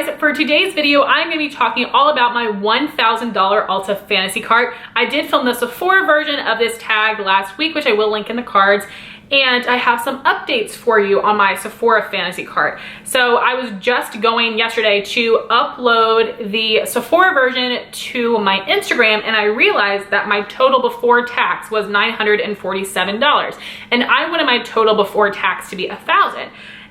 guys, for today's video, I'm going to be talking all about my $1,000 Ulta fantasy cart. I did film the Sephora version of this tag last week, which I will link in the cards. And I have some updates for you on my Sephora fantasy cart. So I was just going yesterday to upload the Sephora version to my Instagram, and I realized that my total before tax was $947. And I wanted my total before tax to be $1,000.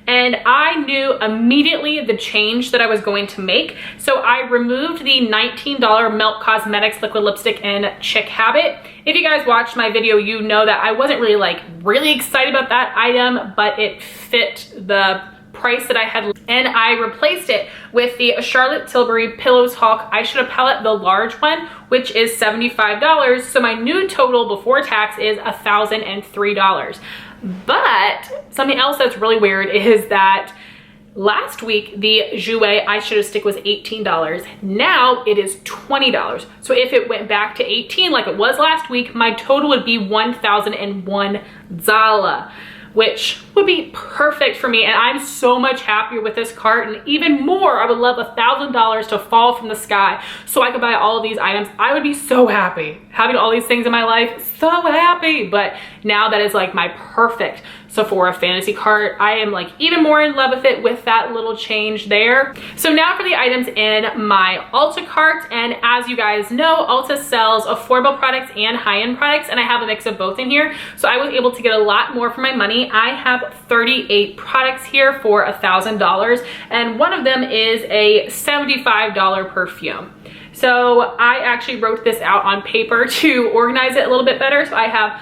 And I knew immediately the change that I was going to make. So I removed the $19 Milk Cosmetics liquid lipstick in Chick Habit. If you guys watched my video, you know that I wasn't really excited about that item, but it fit the price that I had, and I replaced it with the Charlotte Tilbury Pillows Hawk eyeshadow palette, the large one, which is $75. So my new total before tax is $1,003. But something else that's really weird is that last week the Jouer eyeshadow stick was $18. Now it is $20. So if it went back to $18 like it was last week, my total would be $1,001, which would be perfect for me. And I'm so much happier with this cart, and even more, I would love $1,000 to fall from the sky so I could buy all of these items. I would be so happy having all these things in my life, so happy. But now that is like my perfect Sephora fantasy cart. I am like even more in love with it with that little change there. So now for the items in my Ulta cart. And as you guys know, Ulta sells affordable products and high-end products, and I have a mix of both in here. So I was able to get a lot more for my money. I have 38 products here for $1,000, and one of them is a $75 perfume. So I actually wrote this out on paper to organize it a little bit better. So I have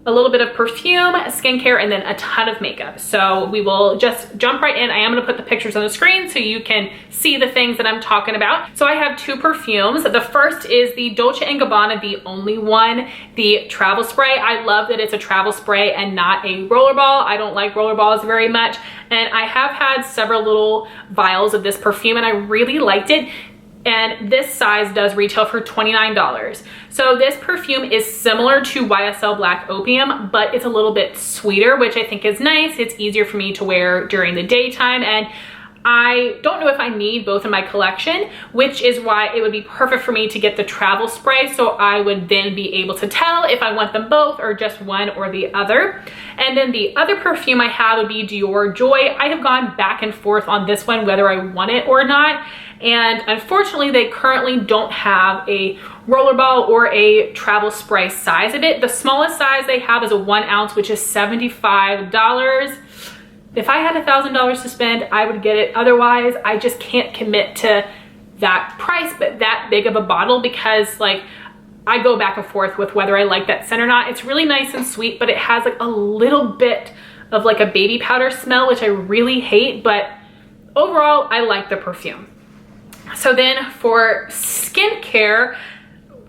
a little bit of perfume, skincare, and then a ton of makeup. So we will just jump right in. I am gonna put the pictures on the screen so you can see the things that I'm talking about. So I have two perfumes. The first is the Dolce & Gabbana, the only one, the travel spray. I love that it's a travel spray and not a rollerball. I don't like rollerballs very much. And I have had several little vials of this perfume, and I really liked it. And this size does retail for $29. So this perfume is similar to YSL Black Opium, but it's a little bit sweeter, which I think is nice. It's easier for me to wear during the daytime, and I don't know if I need both in my collection, which is why it would be perfect for me to get the travel spray, so I would then be able to tell if I want them both or just one or the other. And then the other perfume I have would be Dior Joy. I have gone back and forth on this one, whether I want it or not. And unfortunately, they currently don't have a rollerball or a travel spray size of it. The smallest size they have is a 1 ounce, which is $75. If I had $1,000 to spend, I would get it. Otherwise, I just can't commit to that price, but that big of a bottle, because like I go back and forth with whether I like that scent or not. It's really nice and sweet, but it has like a little bit of like a baby powder smell, which I really hate, but overall, I like the perfume. So then for skincare,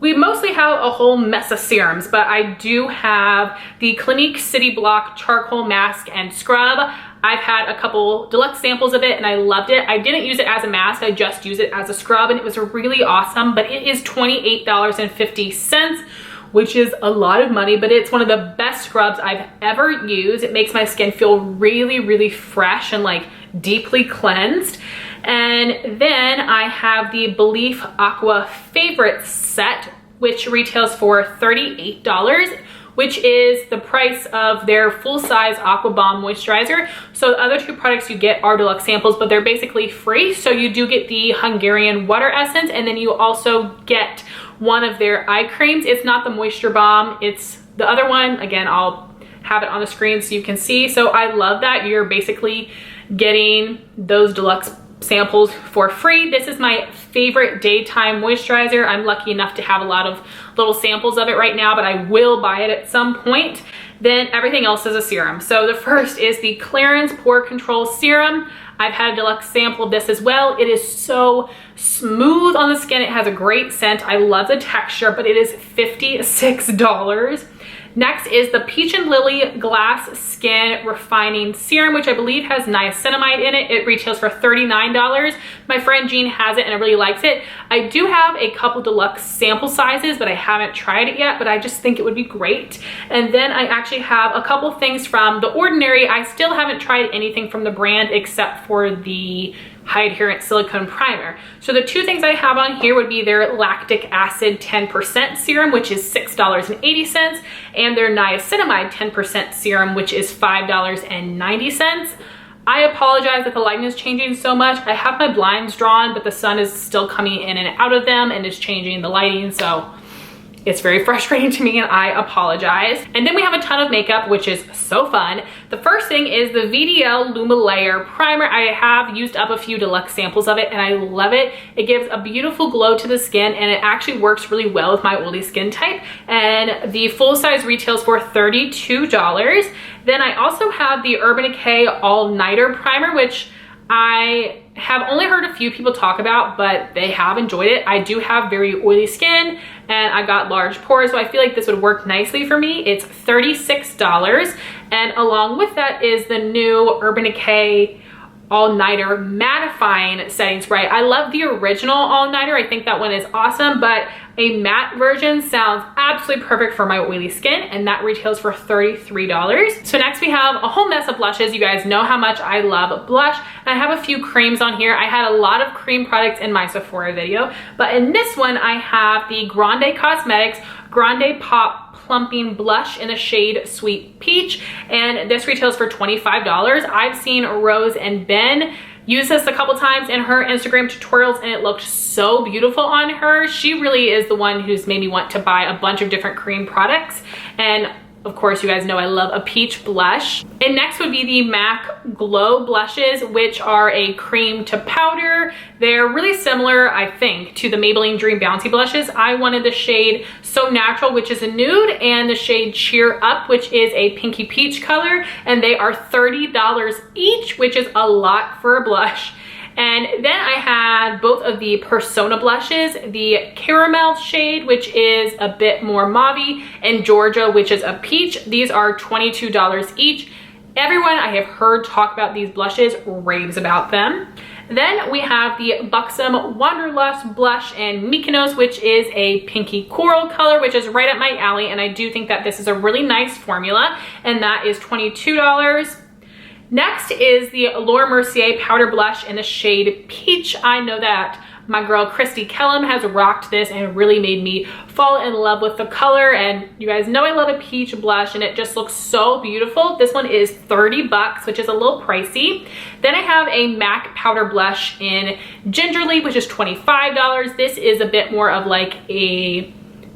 we mostly have a whole mess of serums, but I do have the Clinique City Block Charcoal Mask and Scrub. I've had a couple deluxe samples of it and I loved it. I didn't use it as a mask, I just used it as a scrub, and it was really awesome, but it is $28.50, which is a lot of money, but it's one of the best scrubs I've ever used. It makes my skin feel really, really fresh and like deeply cleansed. And then I have the Belief Aqua Favorites set, which retails for $38, which is the price of their full-size Aqua Bomb moisturizer. So the other two products you get are deluxe samples, but they're basically free. So you do get the Hungarian water essence, and then you also get one of their eye creams. It's not the Moisture Bomb, it's the other one. Again, I'll have it on the screen so you can see. So I love that you're basically getting those deluxe samples for free. This is my favorite daytime moisturizer. I'm lucky enough to have a lot of little samples of it right now, but I will buy it at some point. Then everything else is a serum. So the first is the Clarins Pore Control Serum. I've had a deluxe sample of this as well. It is so smooth on the skin. It has a great scent. I love the texture, but it is $56. Next is the Peach and Lily Glass Skin Refining Serum, which I believe has niacinamide in it. It retails for $39. My friend Jean has it and I really likes it. I do have a couple deluxe sample sizes, but I haven't tried it yet, but I just think it would be great. And then I actually have a couple things from The Ordinary. I still haven't tried anything from the brand except for the high adherent silicone primer. So the two things I have on here would be their lactic acid 10% serum, which is $6.80, and their niacinamide 10% serum, which is $5.90. I apologize that the lighting is changing so much. I have my blinds drawn, but the sun is still coming in and out of them and is changing the lighting, so it's very frustrating to me and I apologize. And then we have a ton of makeup, which is so fun. The first thing is the VDL Luma Layer Primer. I have used up a few deluxe samples of it and I love it. It gives a beautiful glow to the skin and it actually works really well with my oily skin type. And the full size retails for $32. Then I also have the Urban Decay All Nighter Primer, which I have only heard a few people talk about, but they have enjoyed it. I do have very oily skin and I got large pores, so I feel like this would work nicely for me. It's $36. And along with that is the new Urban Decay All Nighter Mattifying Setting Spray. I love the original All Nighter. I think that one is awesome, but a matte version sounds absolutely perfect for my oily skin, and that retails for $33. So next we have a whole mess of blushes. You guys know how much I love blush. And I have a few creams on here. I had a lot of cream products in my Sephora video, but in this one I have the Grande Cosmetics Grande Pop Plumping Blush in the shade Sweet Peach, and this retails for $25. I've seen Rose and Ben use this a couple times in her Instagram tutorials and it looked so beautiful on her. She really is the one who's made me want to buy a bunch of different cream products. And of course, you guys know I love a peach blush. And next would be the MAC Glow blushes, which are a cream to powder. They're really similar, I think, to the Maybelline Dream Bouncy blushes. I wanted the shade So Natural, which is a nude, and the shade Cheer Up, which is a pinky peach color. And they are $30 each, which is a lot for a blush. And then I had both of the Persona blushes, the Caramel shade, which is a bit more mauve, and Georgia, which is a peach. These are $22 each. Everyone I have heard talk about these blushes raves about them. Then we have the Buxom Wanderlust blush in Mykonos, which is a pinky coral color, which is right up my alley. And I do think that this is a really nice formula, and that is $22. Next is the Laura Mercier powder blush in the shade Peach. I know that my girl Christy Kellum has rocked this and really made me fall in love with the color, and you guys know I love a peach blush and it just looks so beautiful. This one is $30, which is a little pricey. Then I have a MAC powder blush in Gingerly, which is $25. This is a bit more of like a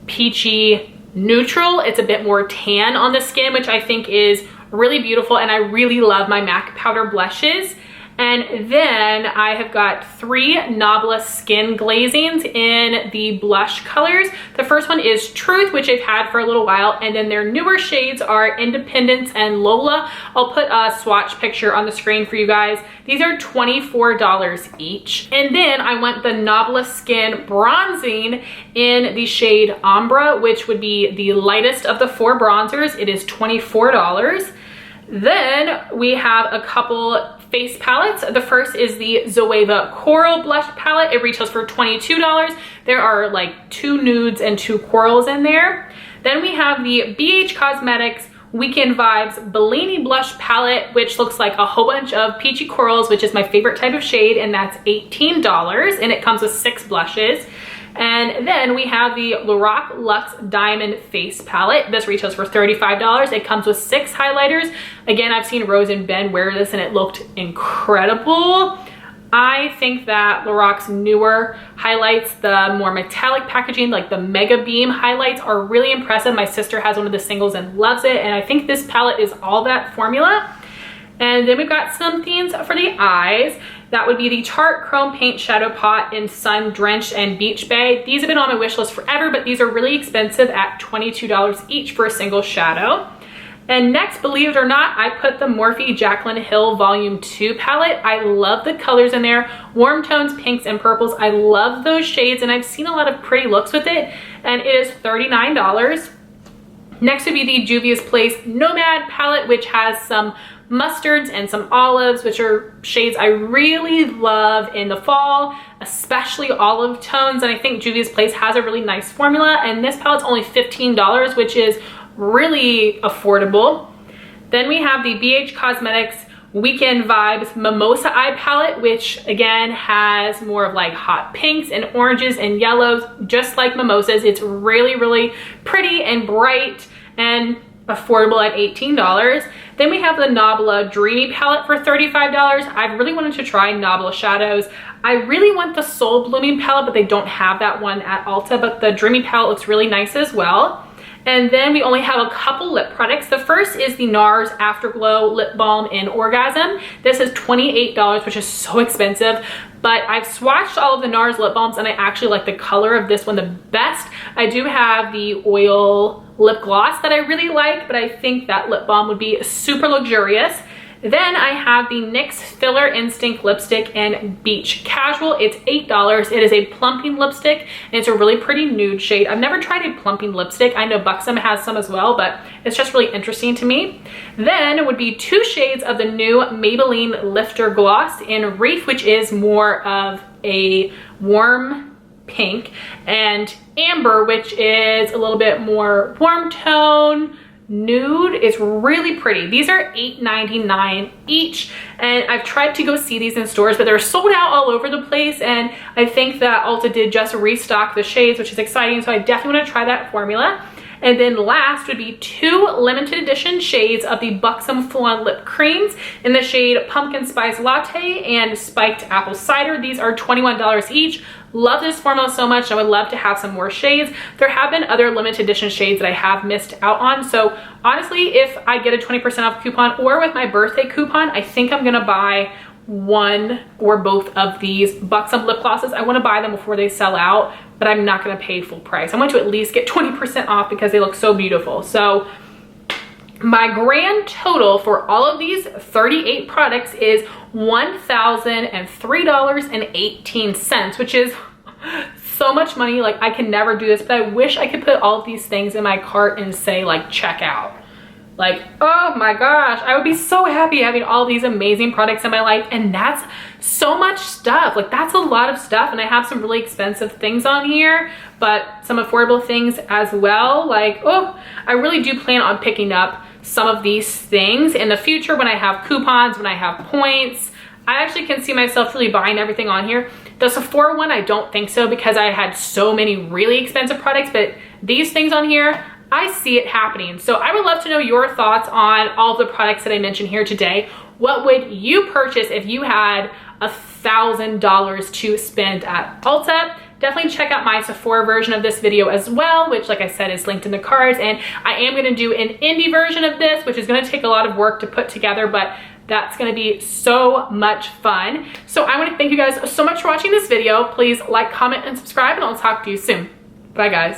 peachy neutral. It's a bit more tan on the skin, which I think is really beautiful, and I really love my MAC powder blushes. And then I have got 3 Nabla Skin Glazings in the blush colors. The first one is Truth, which I've had for a little while, and then their newer shades are Independence and Lola. I'll put a swatch picture on the screen for you guys. These are $24 each. And then I went the Nabla Skin Bronzing in the shade Umbra, which would be the lightest of the 4 bronzers. It is $24. Then we have a couple face palettes. The first is the Zoeva Coral Blush Palette. It retails for $22. There are like 2 nudes and 2 corals in there. Then we have the BH Cosmetics Weekend Vibes Bellini Blush Palette, which looks like a whole bunch of peachy corals, which is my favorite type of shade, and that's $18, and it comes with 6 blushes. And then we have the Lorac Luxe Diamond Face Palette. This retails for $35. It comes with 6 highlighters. Again, I've seen Rose and Ben wear this and it looked incredible. I think that Lorac's newer highlights, the more metallic packaging, like the Mega Beam highlights, are really impressive. My sister has one of the singles and loves it, and I think this palette is all that formula. And then we've got some themes for the eyes. That would be the Tarte Chrome Paint Shadow Pot in Sun Drenched and Beach Bay. These have been on my wish list forever, but these are really expensive at $22 each for a single shadow. And next, believe it or not, I put the Morphe Jaclyn Hill Volume 2 palette. I love the colors in there. Warm tones, pinks, and purples. I love those shades, and I've seen a lot of pretty looks with it, and it is $39. Next would be the Juvia's Place Nomad palette, which has some mustards and some olives, which are shades I really love in the fall, especially olive tones. And I think Juvia's Place has a really nice formula, and this palette's only $15, which is really affordable. Then we have the BH Cosmetics Weekend Vibes Mimosa Eye Palette, which again has more of like hot pinks and oranges and yellows, just like mimosas. It's really, really pretty and bright and affordable at $18. Then we have the Nabla Dreamy palette for $35. I really wanted to try Nabla shadows. I really want the Soul Blooming palette, but they don't have that one at Ulta, but the Dreamy palette looks really nice as well. And then we only have a couple lip products. The first is the Nars Afterglow Lip Balm in Orgasm. This is $28, which is so expensive, but I've swatched all of the Nars lip balms and I actually like the color of this one the best. I do have the oil lip gloss that I really like, but I think that lip balm would be super luxurious. Then I have the NYX Filler Instinct Lipstick in Beach Casual. It's $8. It is a plumping lipstick and it's a really pretty nude shade. I've never tried a plumping lipstick. I know Buxom has some as well, but it's just really interesting to me. Then it would be 2 shades of the new Maybelline Lifter Gloss in Reef, which is more of a warm pink, and Amber, which is a little bit more warm tone, nude. Is really pretty. These are $8.99 each, and I've tried to go see these in stores, but they're sold out all over the place, and I think that Ulta did just restock the shades, which is exciting, so I definitely want to try that formula. And then last would be 2 limited edition shades of the Buxom Full-On Lip Creams in the shade Pumpkin Spice Latte and Spiked Apple Cider. These are $21 each. Love this formula so much. I would love to have some more shades. There have been other limited edition shades that I have missed out on. So honestly, if I get a 20% off coupon or with my birthday coupon, I think I'm gonna buy one or both of these Buxom lip glosses. I want to buy them before they sell out, but I'm not going to pay full price. I want to at least get 20% off because they look so beautiful. So my grand total for all of these 38 products is $1,003.18, which is so much money. Like, I can never do this, but I wish I could put all of these things in my cart and say like check out. Like, oh my gosh, I would be so happy having all these amazing products in my life, and that's so much stuff. Like, that's a lot of stuff, and I have some really expensive things on here, but some affordable things as well. Like, oh, I really do plan on picking up some of these things in the future when I have coupons, when I have points. I actually can see myself really buying everything on here. The Sephora one, I don't think so, because I had so many really expensive products, but these things on here, I see it happening. So I would love to know your thoughts on all of the products that I mentioned here today. What would you purchase if you had $1,000 to spend at Ulta? Definitely check out my Sephora version of this video as well, which, like I said, is linked in the cards. And I am going to do an indie version of this, which is going to take a lot of work to put together, but that's going to be so much fun. So I want to thank you guys so much for watching this video. Please like, comment, and subscribe, and I'll talk to you soon. Bye, guys.